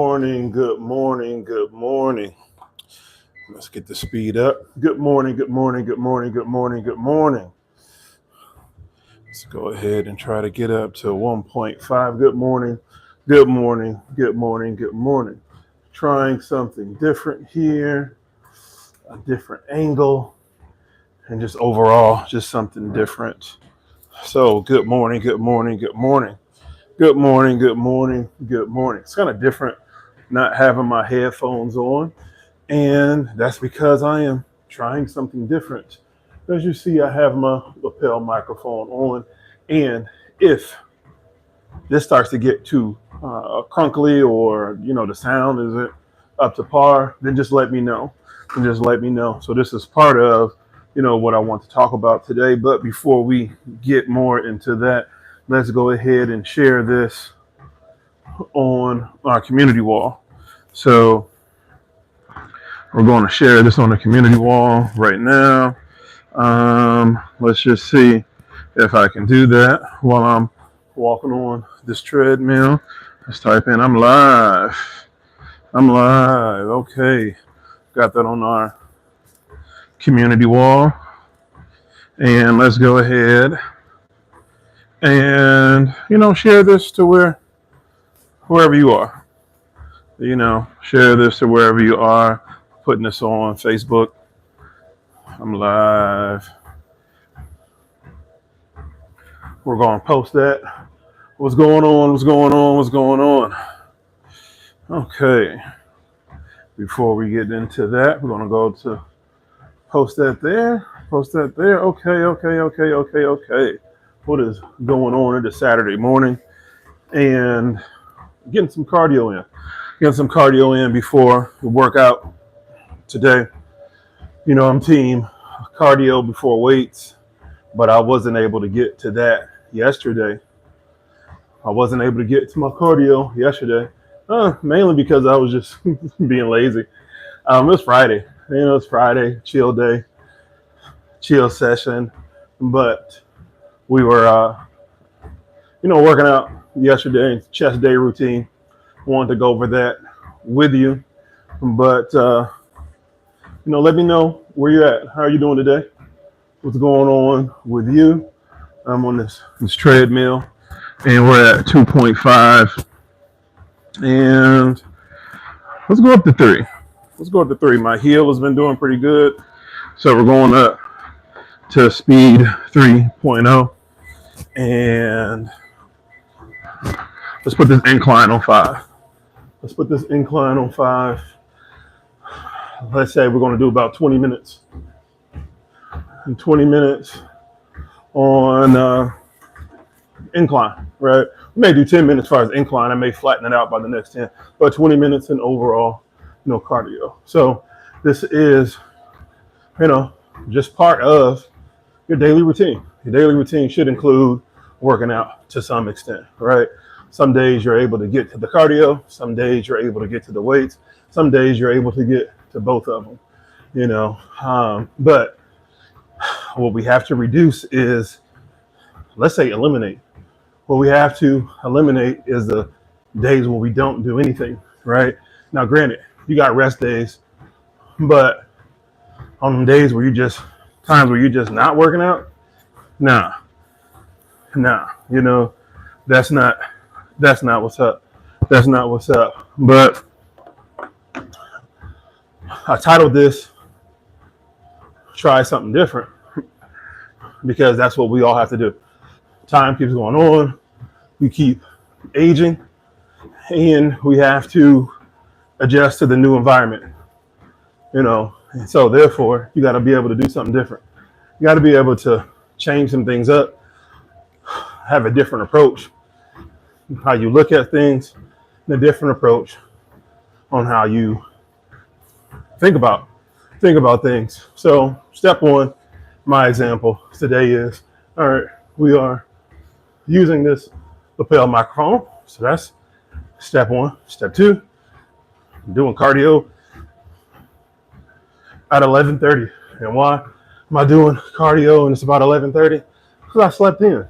Morning, good morning, good morning. Let's get the speed up. Good morning, good morning, good morning, good morning, good morning. Let's go ahead and try to get up to 1.5. Good morning, good morning, good morning, good morning. Trying something different here, a different angle, and just overall, just something different. So, good morning, good morning, good morning. Good morning, good morning, good morning. It's kind of different not having my headphones on. And that's because I am trying something different. As you see, I have my lapel microphone on. And if this starts to get too crunkly or, the sound isn't up to par, then just let me know. And just let me know. So this is part of, what I want to talk about today. But before we get more into that, let's go ahead and share this on our community wall. So we're going to share this on the community wall right now. Let's just see if I can do that while I'm walking on this treadmill. Let's type in, I'm live. I'm live. Okay. Got that on our community wall. And let's go ahead and, share this to wherever you are. Share this to wherever you are. Putting this on Facebook. I'm live. We're going to post that. What's going on? What's going on? What's going on? Okay. Before we get into that, we're going to go to post that there. Post that there. Okay. What is going on? It is Saturday morning and getting some cardio in. Getting some cardio in before the workout today. I'm team cardio before weights, but I wasn't able to get to that yesterday. I wasn't able to get to my cardio yesterday, mainly because I was just being lazy. It was Friday. It's Friday, chill day, chill session. But we were, working out yesterday, chest day routine. Wanted to go over that with you. But, let me know where you're at. How are you doing today? What's going on with you? I'm on this treadmill, and we're at 2.5. And let's go up to 3. Let's go up to 3. My heel has been doing pretty good. So we're going up to speed 3.0. And let's put this incline on 5. Let's put this incline on 5. Let's say we're going to do about 20 minutes. And 20 minutes on incline, right? We may do 10 minutes as far as incline. I may flatten it out by the next 10. But 20 minutes in overall, cardio. So this is, just part of your daily routine. Your daily routine should include working out to some extent, right? Some days you're able to get to the cardio. Some days you're able to get to the weights. Some days you're able to get to both of them, But what we have to reduce is, let's say, eliminate. What we have to eliminate is the days when we don't do anything, right? Now, granted, you got rest days, but on days where times where you're just not working out, nah, that's not what's up. That's not what's up. But I titled this Try Something Different because that's what we all have to do. Time keeps going on. We keep aging and we have to adjust to the new environment, And so therefore you got to be able to do something different. You got to be able to change some things up, have a different approach, how you look at things, and a different approach on how you think about things. So step one, my example today is, all right, we are using this lapel microphone. So that's step one. Step two, I'm doing cardio at 11:30. And why am I doing cardio and it's about 11:30? Because I slept in.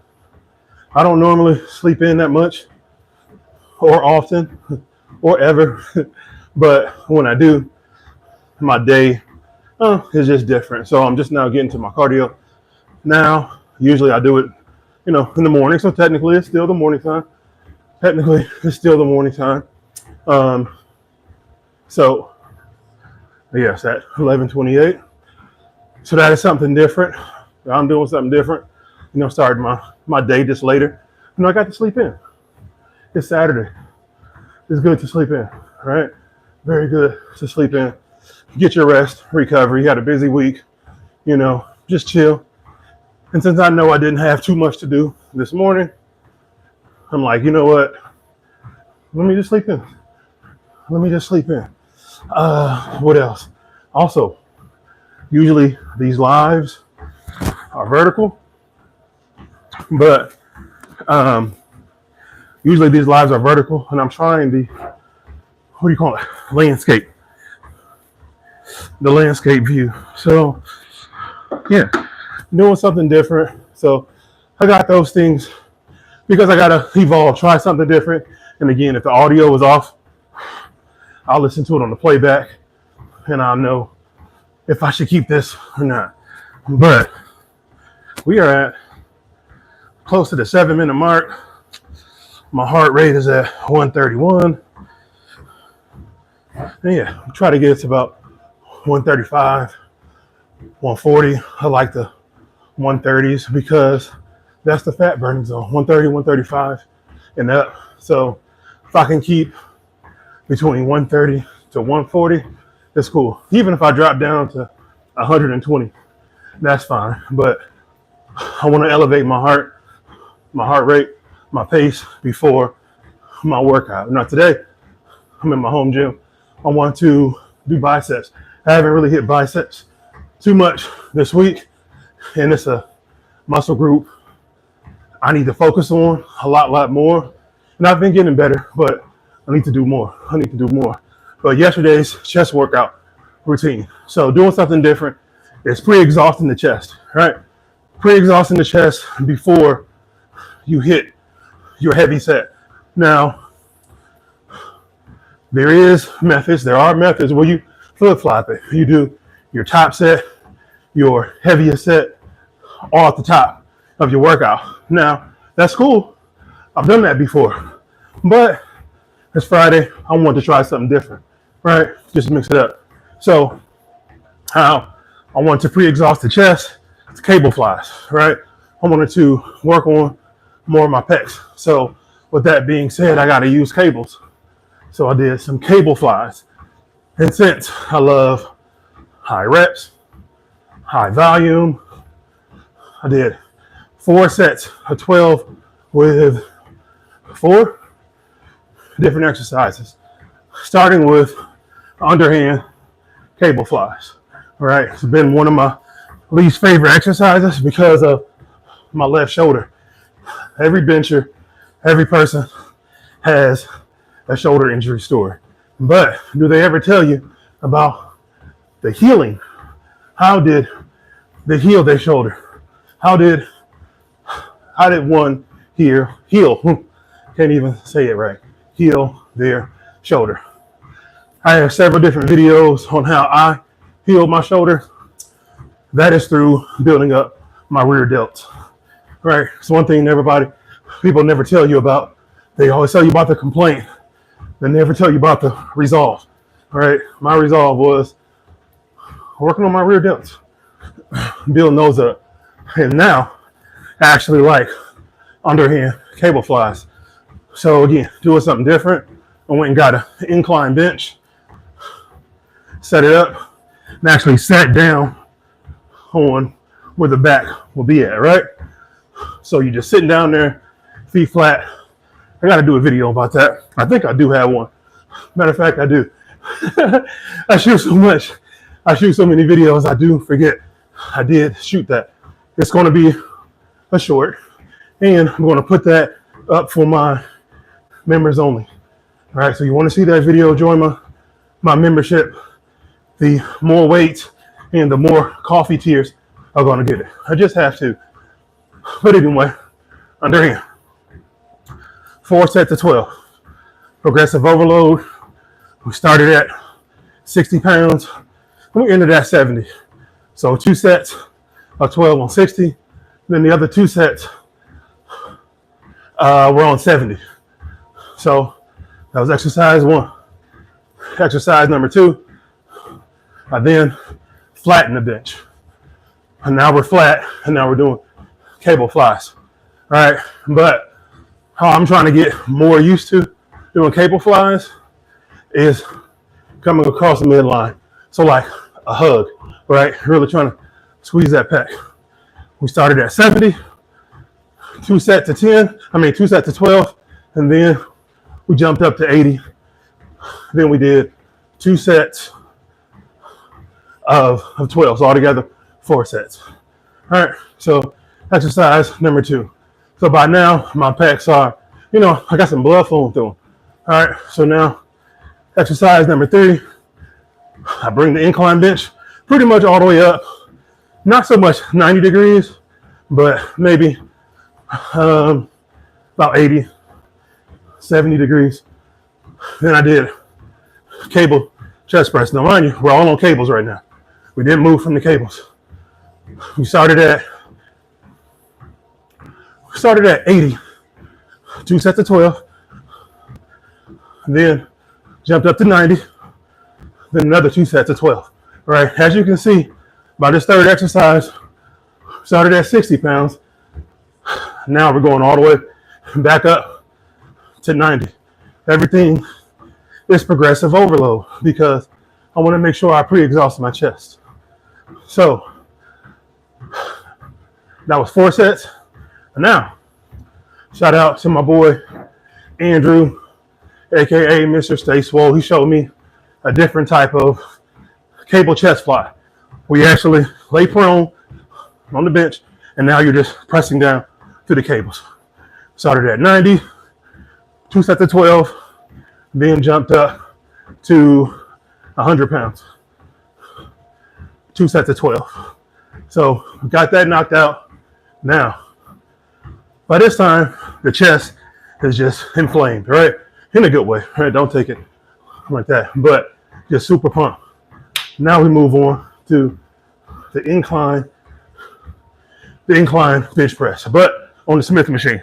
I don't normally sleep in that much or often, or ever. But when I do, my day is just different. So I'm just now getting to my cardio. Now, usually I do it, in the morning. So technically it's still the morning time. So yes, at 11:28. So that is something different. I'm doing something different. Starting my day just later. I got to sleep in. It's Saturday. It's good to sleep in, right? Very good to sleep in. Get your rest, recover. You had a busy week, just chill. And since I know I didn't have too much to do this morning, I'm like, you know what? Let me just sleep in. What else? Also, usually these lives are vertical, but and I'm trying landscape, the landscape view. So yeah, doing something different. So I got those things because I gotta evolve, try something different. And again, if the audio is off, I'll listen to it on the playback and I'll know if I should keep this or not. But we are at close to the 7-minute mark. My heart rate is at 131. And yeah, try to get it to about 135, 140. I like the 130s because that's the fat burning zone, 130, 135 and up. So if I can keep between 130 to 140, that's cool. Even if I drop down to 120, that's fine. But I want to elevate my heart rate, my pace before my workout. Now today, I'm in my home gym. I want to do biceps. I haven't really hit biceps too much this week, and it's a muscle group I need to focus on a lot more. And I've been getting better, but I need to do more. But yesterday's chest workout routine. So doing something different is pre-exhausting the chest, right? Pre-exhausting the chest before you hit your heavy set. Now, there are methods where you flip-flop it. You do your top set, your heaviest set, all at the top of your workout. Now, that's cool. I've done that before. But it's Friday. I want to try something different, right? Just mix it up. So, how I want to pre-exhaust the chest, it's cable flies, right? I wanted to work on more of my pecs. So, with that being said, I got to use cables. So I did some cable flies. And since I love high reps, high volume, I did 4 sets of 12 with 4 different exercises, starting with underhand cable flies. All right, it's been one of my least favorite exercises because of my left shoulder. Every bencher, every person has a shoulder injury story. But do they ever tell you about the healing? How did they heal their shoulder? How did one here heal? Can't even say it right. Heal their shoulder. I have several different videos on how I healed my shoulder. That is through building up my rear delts. Right? It's one thing people never tell you about. They always tell you about the complaint. They never tell you about the resolve. All right? My resolve was working on my rear delts, building those up. And now I actually like underhand cable flies. So again, doing something different. I went and got an incline bench, set it up, and actually sat down on where the back will be at, right? So you're just sitting down there, feet flat. I got to do a video about that. I think I do have one. Matter of fact, I do. I shoot so much. I shoot so many videos, I do forget I did shoot that. It's going to be a short, and I'm going to put that up for my members only. All right, so you want to see that video, join my membership. The more weights and the more coffee tiers are going to get it. I just have to. But anyway, underhand. 4 sets of 12. Progressive overload. We started at 60 pounds, and we ended at 70. So 2 sets of 12 on 60, then the other 2 sets were on 70. So that was exercise 1. Exercise number 2, I then flattened the bench. And now we're flat, and now we're doing cable flies. All right, but how I'm trying to get more used to doing cable flies is coming across the midline. So like a hug, right? Really trying to squeeze that pec. We started at 70, 2 sets to 2 sets to 12, and then we jumped up to 80. Then we did 2 sets of 12, so altogether 4 sets. All right, so exercise number 2. So by now, my pecs are, I got some blood flowing through them. All right, so now exercise number 3, I bring the incline bench pretty much all the way up. Not so much 90 degrees, but maybe about 80, 70 degrees. Then I did cable chest press. Now mind you, we're all on cables right now. We didn't move from the cables. We started at 80, 2 sets of 12, then jumped up to 90, then another 2 sets of 12. All right, as you can see, by this third exercise, started at 60 pounds. Now we're going all the way back up to 90. Everything is progressive overload because I want to make sure I pre-exhaust my chest. So that was 4 sets. And now, shout out to my boy Andrew, aka Mr. Stay Swole. He showed me a different type of cable chest fly. We actually lay prone on the bench, and now you're just pressing down through the cables. Started at 90, 2 sets of 12, then jumped up to 100 pounds. 2 sets of 12. So got that knocked out. Now, by this time, the chest is just inflamed, right? In a good way, right? Don't take it like that, but just super pumped. Now we move on to the incline bench press, but on the Smith machine.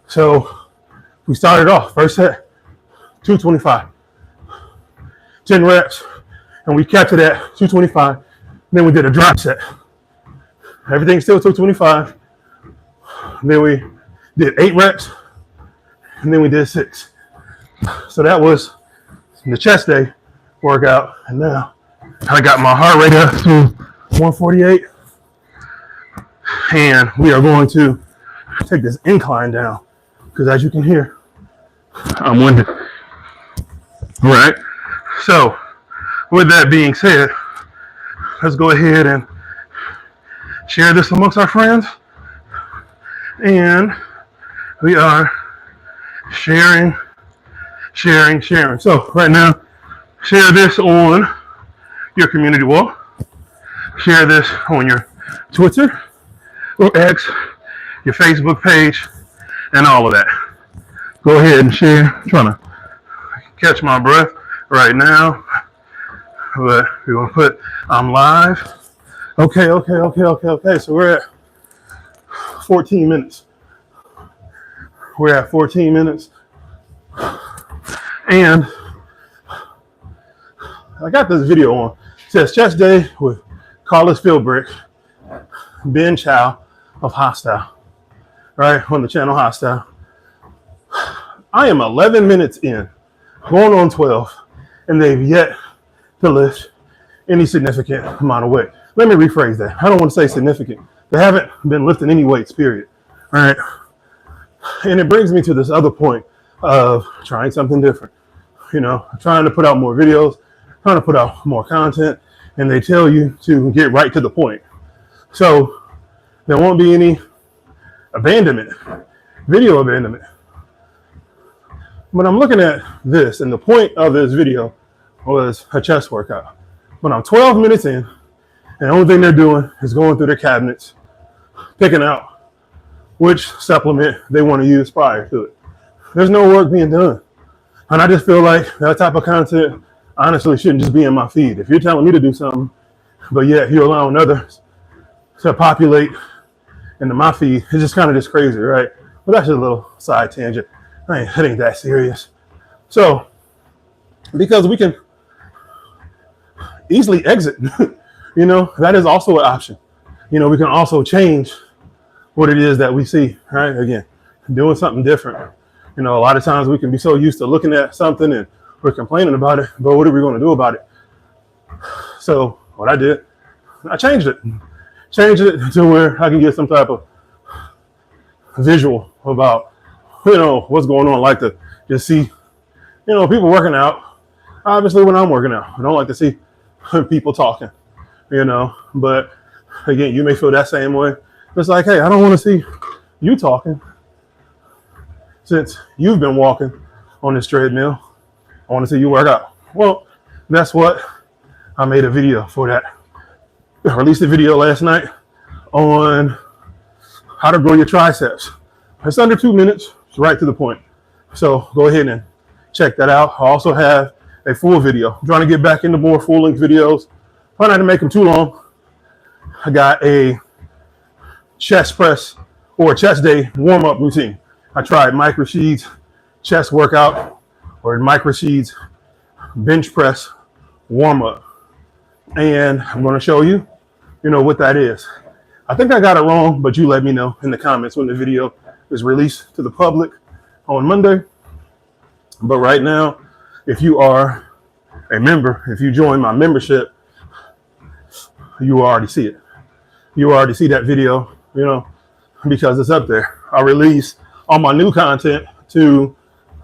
So we started off, first set, 225, 10 reps, and we kept it at 225. Then we did a drop set. Everything still 225. Then we did 8 reps, and then we did 6. So that was the chest day workout, and now I got my heart rate up to 148, and we are going to take this incline down because as you can hear, I'm winded. All right, so with that being said, let's go ahead and share this amongst our friends. And we are sharing. So right now, share this on your community wall. Share this on your Twitter or X, your Facebook page, and all of that. Go ahead and share. I'm trying to catch my breath right now. But we're going to put, I'm live. Okay. So we're at 14 minutes. We're at 14 minutes. And I got this video on. It says chest day with Carlos Philbrick, Ben Chow of Hostile, right, on the channel Hostile. I am 11 minutes in, going on 12, and they've yet to lift any significant amount of weight. Let me rephrase that. I don't want to say significant. They haven't been lifting any weights, period. All right. And it brings me to this other point of trying something different. Trying to put out more videos, trying to put out more content, and they tell you to get right to the point. So there won't be any abandonment, video abandonment. But I'm looking at this, and the point of this video was a chest workout. But I'm 12 minutes in, and the only thing they're doing is going through their cabinets, picking out which supplement they want to use prior to it. There's no work being done. And I just feel like that type of content honestly shouldn't just be in my feed. If you're telling me to do something, but yet you're allowing others to populate into my feed, it's just kind of just crazy, right? But that's just a little side tangent. It ain't that serious. So, because we can easily exit, that is also an option. We can also change what it is that we see, right? Again, doing something different. A lot of times we can be so used to looking at something and we're complaining about it, but what are we going to do about it? So what I did, I changed it to where I can get some type of visual about, what's going on. I like to just see, people working out. Obviously when I'm working out, I don't like to see people talking, but again, you may feel that same way. It's like, hey, I don't want to see you talking since you've been walking on this treadmill. I want to see you work out. Well, that's what I made a video for that. I released a video last night on how to grow your triceps. It's under 2 minutes. It's right to the point. So go ahead and check that out. I also have a full video. I'm trying to get back into more full-length videos. Try not to make them too long. I got a chest press or a chest day warm-up routine. I tried Micro Sheets chest workout or Micro Sheets bench press warm-up. And I'm going to show you, what that is. I think I got it wrong, but you let me know in the comments when the video is released to the public on Monday. But right now, if you are a member, if you join my membership, you already see it. You already see that video, because it's up there. I release all my new content to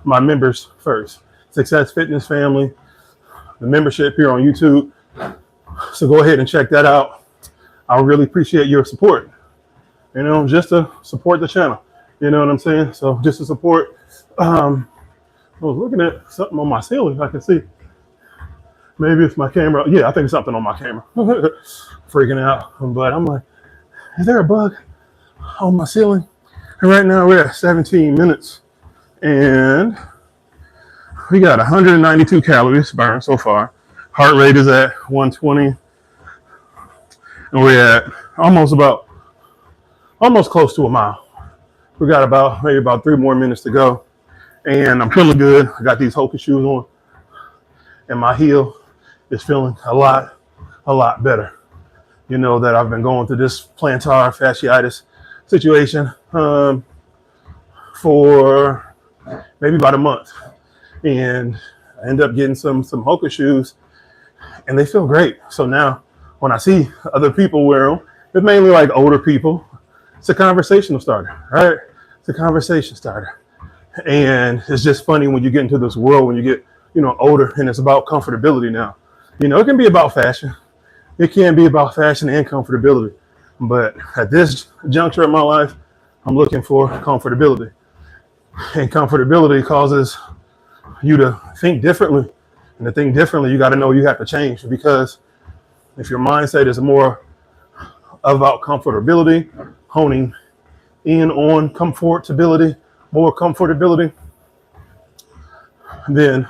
my members first. Success Fitness Family, the membership here on YouTube. So go ahead and check that out. I really appreciate your support, just to support the channel. You know what I'm saying? So just to support, I was looking at something on my ceiling. I can see. Maybe it's my camera. Yeah, I think it's something on my camera. Freaking out. But I'm like, is there a bug on my ceiling? And right now we're at 17 minutes. And we got 192 calories burned so far. Heart rate is at 120. And we're at almost close to a mile. We got maybe about 3 more minutes to go. And I'm feeling good. I got these Hoka shoes on. And my heel is feeling a lot better. That I've been going through this plantar fasciitis situation for maybe about a month. And I end up getting some Hoka shoes and they feel great. So now when I see other people wear them, it's mainly like older people. It's a conversation starter, right? It's a conversation starter. And it's just funny when you get into this world, when you get, older, and it's about comfortability now. It can be about fashion. It can be about fashion and comfortability. But at this juncture of my life, I'm looking for comfortability. And comfortability causes you to think differently. And to think differently, you got to know you have to change. Because if your mindset is more about comfortability, honing in on comfortability, more comfortability, then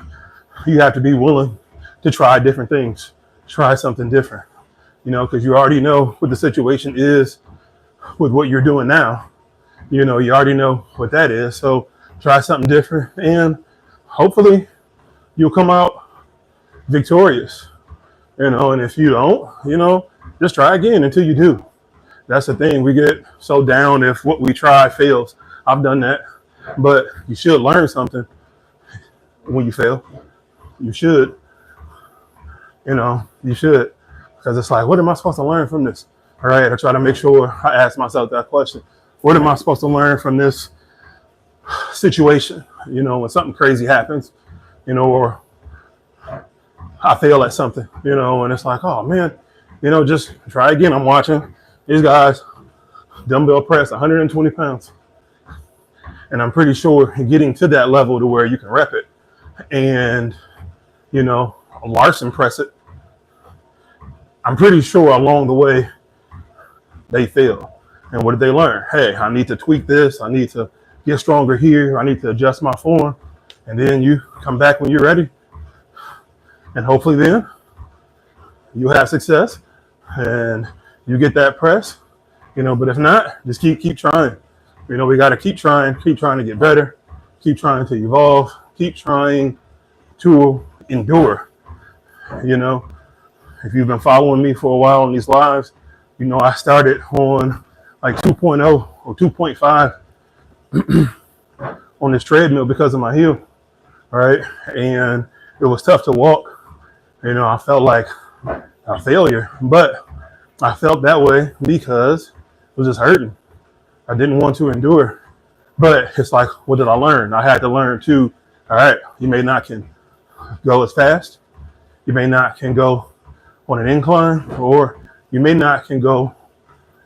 you have to be willing to try different things, try something different, because you already know what the situation is with what you're doing now. You already know what that is. So try something different and hopefully you'll come out victorious, and if you don't, just try again until you do. That's the thing. We get so down if what we try fails. I've done that, but you should learn something when you fail. You should, you should, because it's like, what am I supposed to learn from this? All right, I try to make sure I ask myself that question. What am I supposed to learn from this situation? When something crazy happens, or I fail at something, and it's like, oh man, just try again. I'm watching these guys dumbbell press 120 pounds. And I'm pretty sure getting to that level to where you can rep it and, Larson press it, I'm pretty sure along the way they fail. And what did they learn? Hey, I need to tweak this. I need to get stronger here. I need to adjust my form. and then you come back when you're ready, and hopefully then you have success and you get that press, but if not, just keep trying. We got to keep trying to get better, keep trying to evolve, keep trying to endure. If you've been following me for a while on these lives, I started on like 2.0 or 2.5 on this treadmill because of my heel, right? And it was tough to walk. I felt like a failure, but I felt that way because it was just hurting. I didn't want to endure. But it's like, what did I learn? I had to learn to, all right, you may not can go as fast. You may not can go on an incline, or you may not can go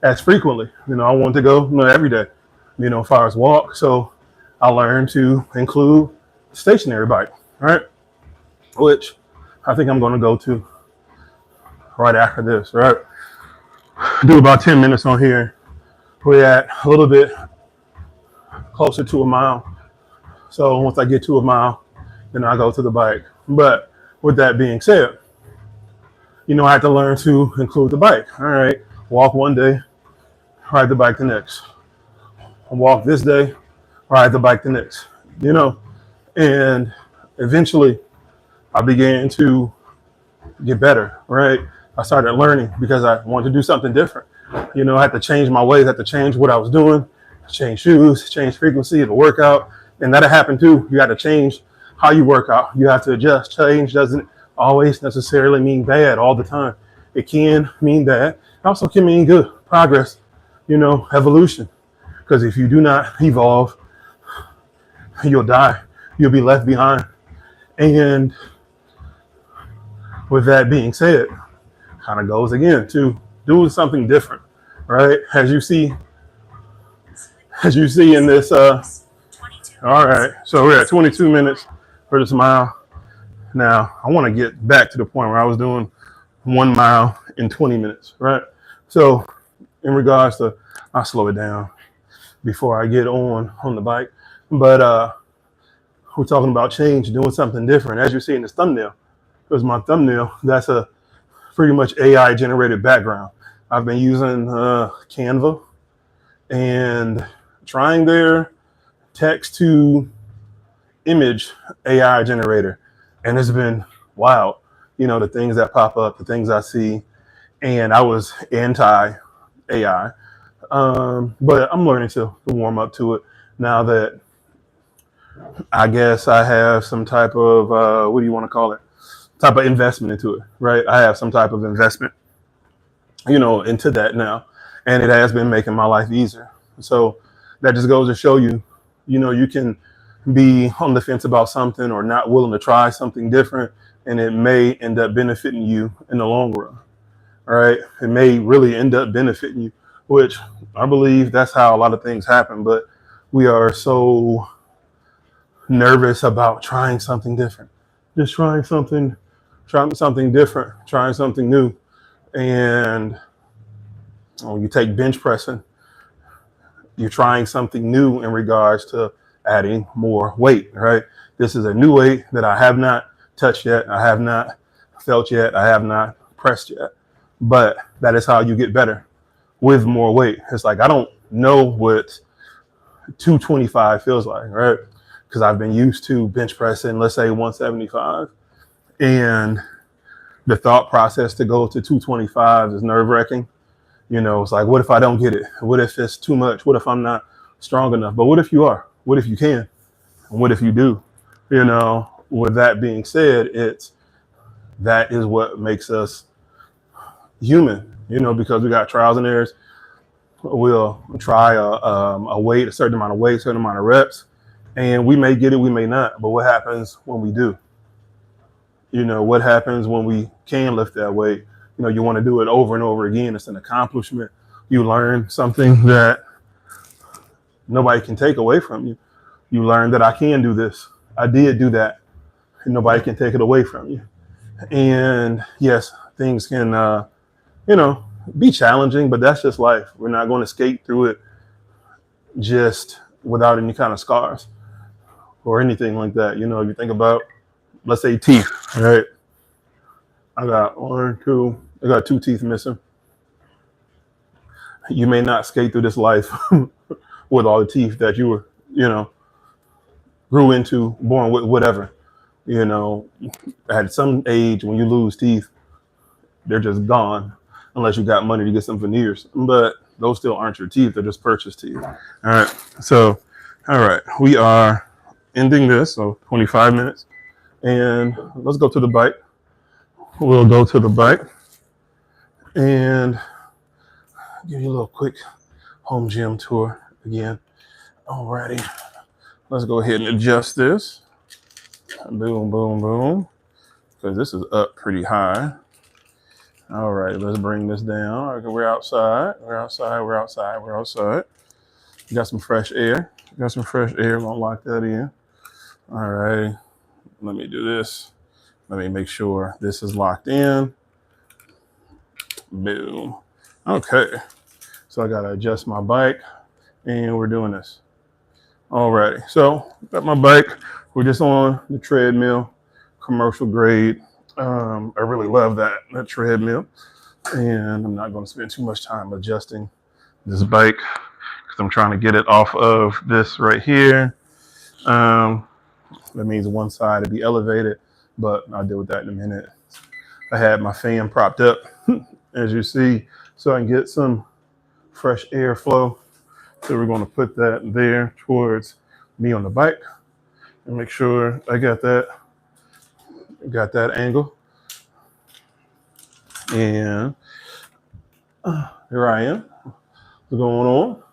as frequently. I want to go every day, as far as walk. So I learned to include stationary bike, right? Which I think I'm going to go to right after this, right? Do about 10 minutes on here. We're at a little bit closer to a mile. So once I get to a mile, then I go to the bike. But with that being said, I had to learn to include the bike. All right, walk one day, ride the bike the next. Walk this day, ride the bike the next. And eventually I began to get better, right? I started learning because I wanted to do something different. I had to change my ways, I had to change what I was doing, change shoes, change frequency of the workout. And that'll happen too. You got to change how you work out. You have to adjust. Change doesn't always necessarily mean bad all the time. It can mean bad. It also can mean good progress, evolution. Because if you do not evolve, you'll die. You'll be left behind. And with that being said, kind of goes again to doing something different, right? As you see in this, all right, so we're at 22 minutes for this mile. Now, I want to get back to the point where I was doing 1 mile in 20 minutes, right? So in regards to, I'll slow it down before I get on the bike. But we're talking about change, doing something different. As you see in this thumbnail, because my thumbnail, that's a pretty much AI generated background. I've been using Canva and trying their text to image AI generator. And it's been wild, the things that pop up, the things I see. And I was anti-AI. But I'm learning to warm up to it now that I guess I have some type of, what do you want to call it? Type of investment into it, right? I have some type of investment, into that now. And it has been making my life easier. So that just goes to show you, you can be on the fence about something or not willing to try something different, and it may end up benefiting you in the long run. All right. It may really end up benefiting you, which I believe that's how a lot of things happen. But we are so nervous about trying something different, just trying something different, trying something new. And when you take bench pressing, you're trying something new in regards to adding more weight, right? This is a new weight that I have not touched yet. I have not felt yet. I have not pressed yet. But that is how you get better, with more weight. It's like, I don't know what 225 feels like, right? Because I've been used to bench pressing, let's say 175. And the thought process to go to 225 is nerve wracking. It's like, what if I don't get it? What if it's too much? What if I'm not strong enough? But what if you are? What if you can? And what if you do? With that being said, that is what makes us human, because we got trials and errors. We'll try a weight, a certain amount of weight, a certain amount of reps, and we may get it, we may not. But what happens when we do? What happens when we can lift that weight? You want to do it over and over again. It's an accomplishment. You learn something that nobody can take away from you. You learn that I can do this. I did do that. And nobody can take it away from you. And yes, things can, be challenging, but that's just life. We're not going to skate through it just without any kind of scars. or anything like that. You know, if you think about, let's say teeth, right? I got I got two teeth missing. You may not skate through this life with all the teeth that you were, you know, grew into, born with, whatever. You know, at some age when you lose teeth, they're just gone unless you got money to get some veneers. But those still aren't your teeth, they're just purchased teeth. All right. So, all right, we are ending this, so 25 minutes. And let's go to the bike. We'll go to the bike and give you a little quick home gym tour again. Alrighty, let's go ahead and adjust this. Boom, boom, boom. Because this is up pretty high. All right, let's bring this down. Okay, we're outside. We're outside. We're outside. We're outside. We got some fresh air. We got some fresh air. We're gonna lock that in. All right. Let me do this. Let me make sure this is locked in. Boom. Okay. So I gotta adjust my bike, and we're doing this. Alrighty. So got my bike. We're just on the treadmill, commercial grade. I really love that treadmill, and I'm not going to spend too much time adjusting this bike because I'm trying to get it off of this right here. That means one side to be elevated, but I'll deal with that in a minute. I had my fan propped up, as you see, so I can get some fresh airflow. So we're going to put that there towards me on the bike and make sure I got that angle. And here I am. What's going on?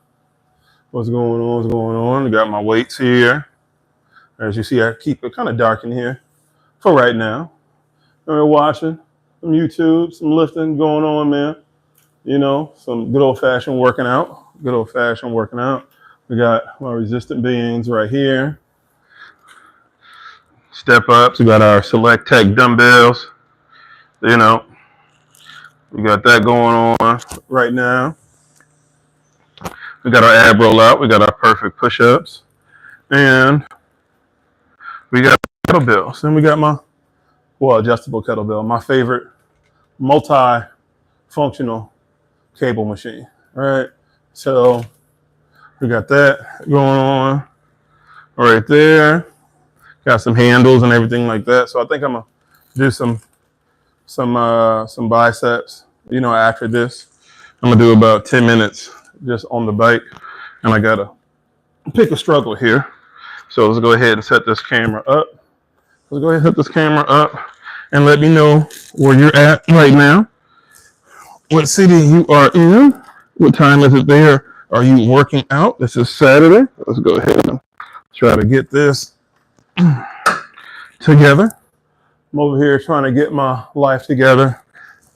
What's going on? What's going on? I got my weights here. As you see, I keep it kind of dark in here for right now. And we're watching some YouTube, some lifting going on, man. You know, some good old-fashioned working out. Good old-fashioned working out. We got my resistant beans right here. Step ups. We got our Select Tech dumbbells. You know, we got that going on right now. We got our ab roll out. We got our perfect push-ups. And we got kettlebells. And we got my, adjustable kettlebell. My favorite multi-functional cable machine. All right. So we got that going on right there. Got some handles and everything like that. So I think I'm gonna do some biceps, you know, after this. I'm gonna do about 10 minutes just on the bike. And I gotta pick a struggle here. So let's go ahead and set this camera up. Let's go ahead and set this camera up and let me know where you're at right now. What city you are in. What time is it there? Are you working out? This is Saturday. Let's go ahead and try to get this together. I'm over here trying to get my life together.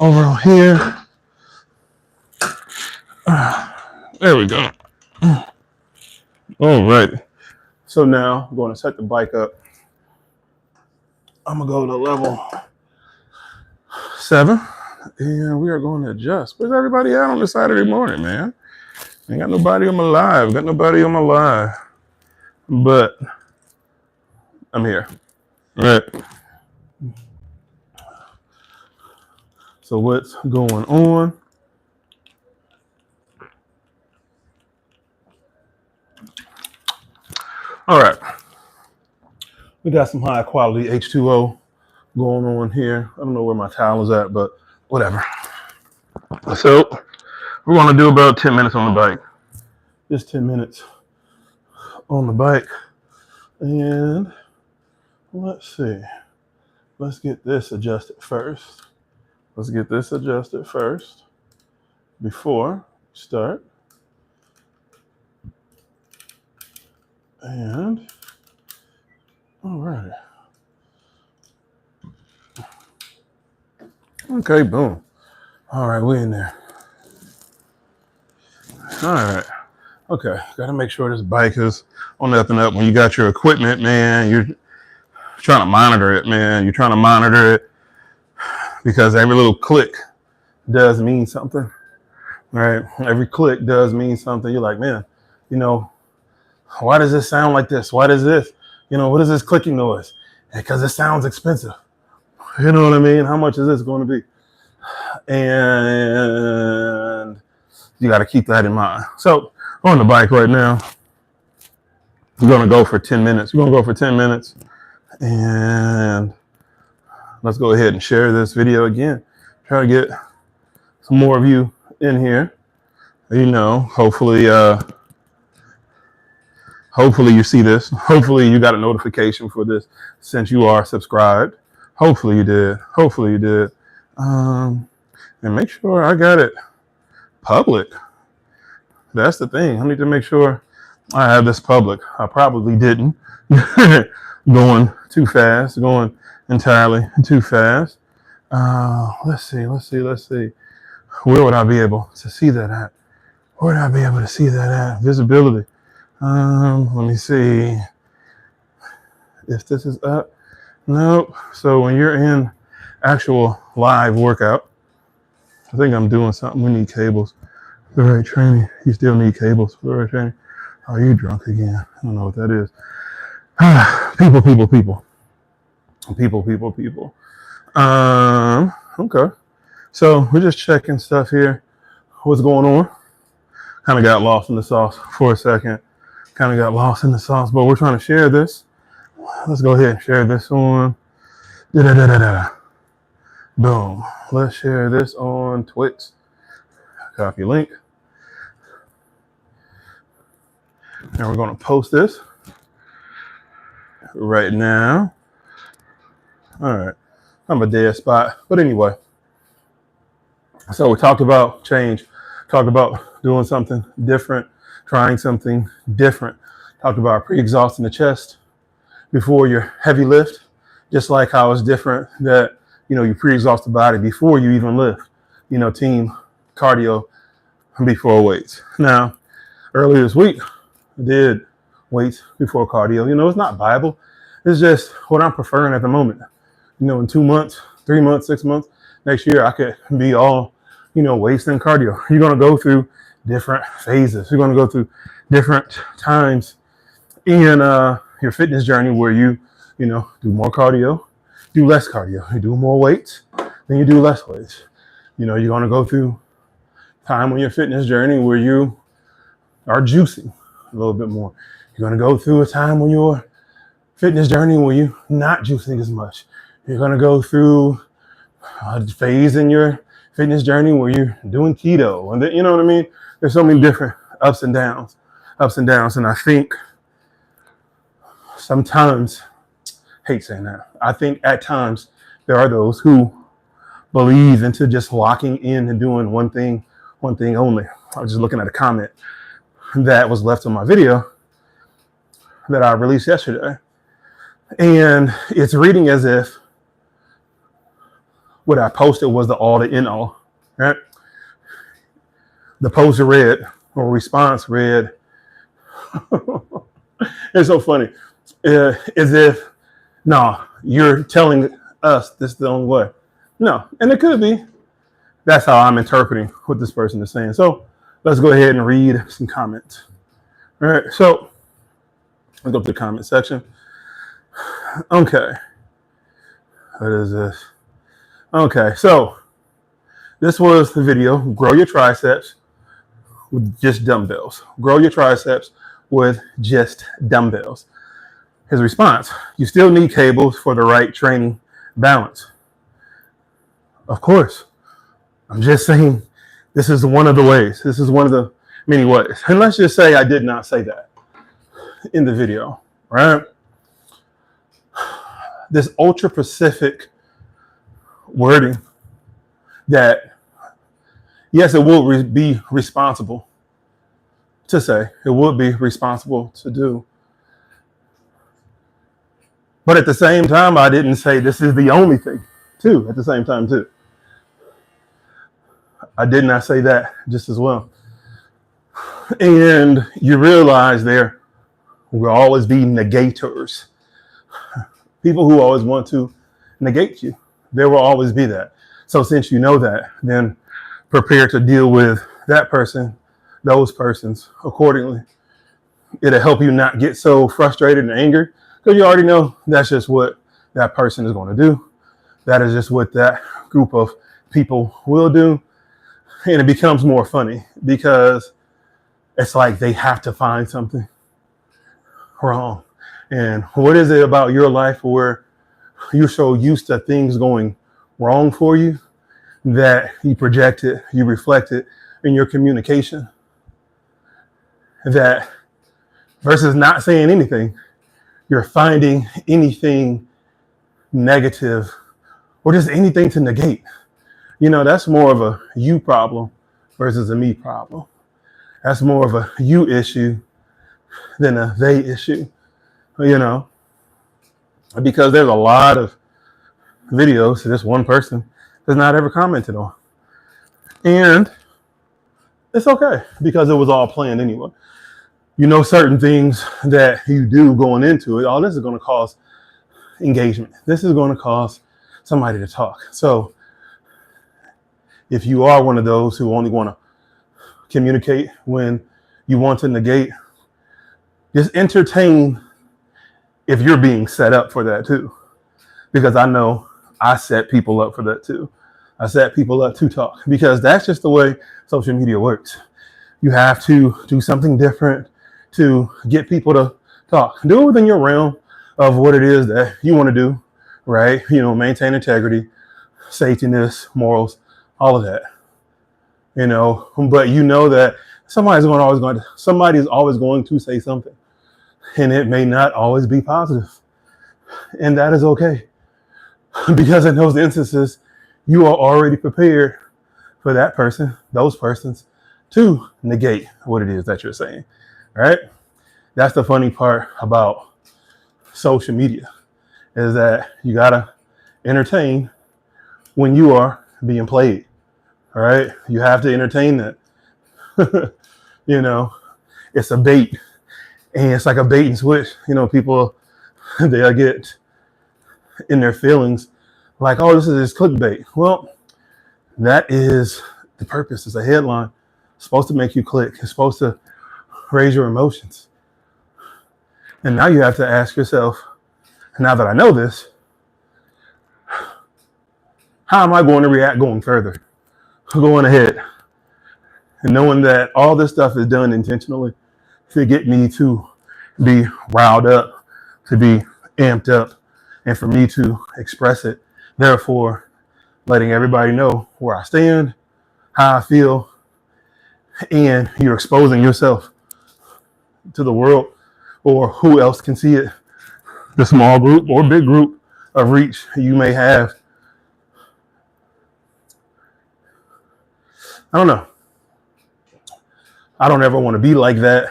Over here. There we go. All right. So now I'm going to set the bike up. I'm going to go to level 7. And we are going to adjust. Where's everybody at on this Saturday morning, man? Ain't got nobody on my live. Got nobody on my live. But I'm here. All right. So what's going on? All right. We got some high quality H2O going on here. I don't know where my towel is at, but whatever. So we're going to do about 10 minutes on the bike. Just 10 minutes on the bike. And let's see. Let's get this adjusted first. Let's get this adjusted first before we start. And all right. Okay, boom. All right, we're in there. All right. Okay, got to make sure this bike is on the up and up. When you got your equipment, man, you're trying to monitor it, man. You're trying to monitor it because every little click does mean something, right? Every click does mean something. You're like, man, you know, why does this sound like this? Why does this? You know, what is this clicking noise? Because it sounds expensive. You know what I mean? How much is this going to be? And you got to keep that in mind. So on the bike right now, we're going to go for 10 minutes. We're going to go for 10 minutes. And let's go ahead and share this video again. Try to get some more of you in here. You know, hopefully you see this. Hopefully you got a notification for this since you are subscribed. Hopefully you did. Hopefully you did. And make sure I got it public. That's the thing. I need to make sure I have this public. I probably didn't. Going too fast. Going entirely too fast. Let's see. Where would I be able to see that at? Where would I be able to see that at? Visibility. Let me see if this is up. Nope. So when you're in actual live workout, I think I'm doing something. We need cables for the right training. You still need cables for the right training. Are you drunk again? I don't know what that is. People. Okay. So we're just checking stuff here. What's going on? Kind of got lost in the sauce for a second. But we're trying to share this. Let's go ahead and share this on. Boom. Let's share this on Twitch. Copy link. And we're going to post this right now. All right. I'm a dead spot. But anyway. So we talked about change. Talked about doing something different. Trying something different. Talked about pre-exhausting the chest before your heavy lift. Just like how it's different that, you pre-exhaust the body before you even lift. Team cardio before weights. Now, earlier this week, I did weights before cardio. It's not Bible. It's just what I'm preferring at the moment. In 2 months, 3 months, 6 months, next year, I could be all, weights and cardio. You're going to go through different phases. You're going to go through different times in your fitness journey where you do more cardio, do less cardio. You do more weights, then you do less weights. You're going to go through time on your fitness journey where you are juicing a little bit more. You're going to go through a time on your fitness journey where you're not juicing as much. You're going to go through a phase in your fitness journey where you're doing keto. And you know what I mean? There's so many different ups and downs. And I think sometimes, hate saying that, I think at times there are those who believe into just locking in and doing one thing only. I was just looking at a comment that was left on my video that I released yesterday. And it's reading as if what I posted was the all to end all, right? The post read, or response read, it's so funny, as if, no, you're telling us this is the only way. No, and it could be. That's how I'm interpreting what this person is saying. So let's go ahead and read some comments. All right, so let's go to the comment section. Okay. What is this? Okay, so this was the video, grow your triceps with just dumbbells. Grow your triceps with just dumbbells. His response, you still need cables for the right training balance. Of course. I'm just saying this is one of the ways. This is one of the many ways. And let's just say I did not say that in the video, right? This ultra specific wording that, yes, it will be responsible to say. It would be responsible to do. But at the same time, I didn't say this is the only thing, too, at the same time, too. I did not say that just as well. And you realize there will always be negators. People who always want to negate you. There will always be that. So since you know that, then prepare to deal with that person, those persons accordingly. It'll help you not get so frustrated and angry Because you already know that's just what that person is going to do. That is just what that group of people will do. And it becomes more funny because it's like they have to find something wrong. And what is it about your life where you're so used to things going wrong for you that you project it, you reflect it in your communication? That versus not saying anything, you're finding anything negative or just anything to negate. You know, that's more of a you problem versus a me problem. That's more of a you issue than a they issue, you know, because there's a lot of videos this one person has not ever commented on. And it's okay because it was all planned anyway. You know, certain things that you do going into it, all this is going to cause engagement. This is going to cause somebody to talk. So if you are one of those who only want to communicate when you want to negate, just entertain if you're being set up for that too. Because I know I set people up for that too. I set people up to talk because that's just the way social media works. You have to do something different to get people to talk. Do it within your realm of what it is that you want to do, right? You know, maintain integrity, safetyness, morals, all of that. You know, but you know that somebody's always going to say something, and it may not always be positive, and that is okay, because in those instances, you are already prepared for that person, those persons, to negate what it is that you're saying, right? That's the funny part about social media, is that you gotta entertain when you are being played. All right, you have to entertain that. You know, it's a bait, and it's like a bait and switch. You know, people they'll get in their feelings like, "Oh, this is clickbait." Well, that is the purpose. It's a headline. It's supposed to make you click. It's supposed to raise your emotions. And now you have to ask yourself, now that I know this, how am I going to react going further? Going ahead and knowing that all this stuff is done intentionally to get me to be riled up, to be amped up, and for me to express it. Therefore, letting everybody know where I stand, how I feel, and you're exposing yourself to the world or who else can see it, the small group or big group of reach you may have. I don't know. I don't ever want to be like that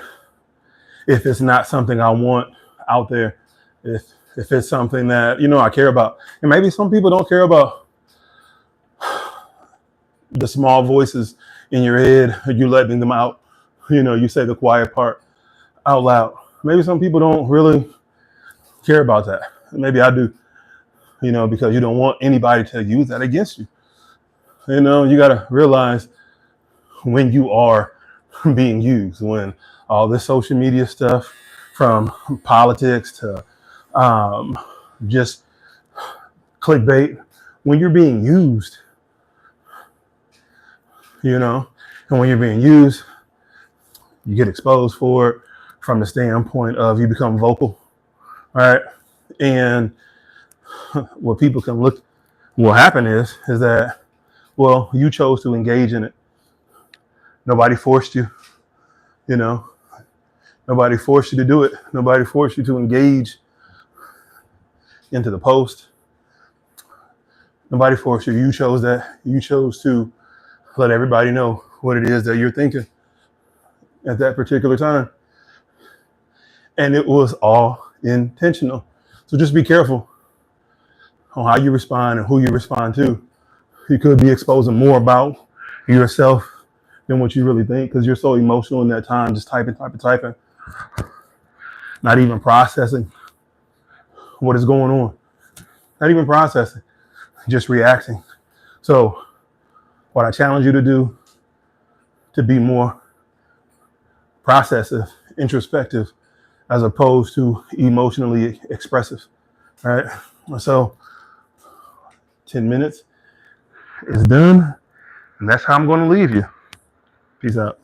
if it's not something I want out there. If it's something that, you know, I care about. And maybe some people don't care about the small voices in your head, you letting them out. You know, you say the quiet part out loud. Maybe some people don't really care about that. Maybe I do, you know, because you don't want anybody to use that against you. You know, you got to realize when you are being used, when all this social media stuff, from politics to just clickbait, when you're being used, you know, and when you're being used, you get exposed for it from the standpoint of you become vocal, right? And what people can look, what happen is that, well, you chose to engage in it. Nobody forced you, you know, nobody forced you to do it. Nobody forced you to engage into the post. Nobody forced you. You chose that. You chose to let everybody know what it is that you're thinking at that particular time. And it was all intentional. So just be careful on how you respond and who you respond to. You could be exposing more about yourself than what you really think, because you're so emotional in that time, just typing, not even processing what is going on, not even processing, just reacting. So what I challenge you to do, to be more processive, introspective, as opposed to emotionally expressive. All right. So 10 minutes is done. And that's how I'm going to leave you. Peace out.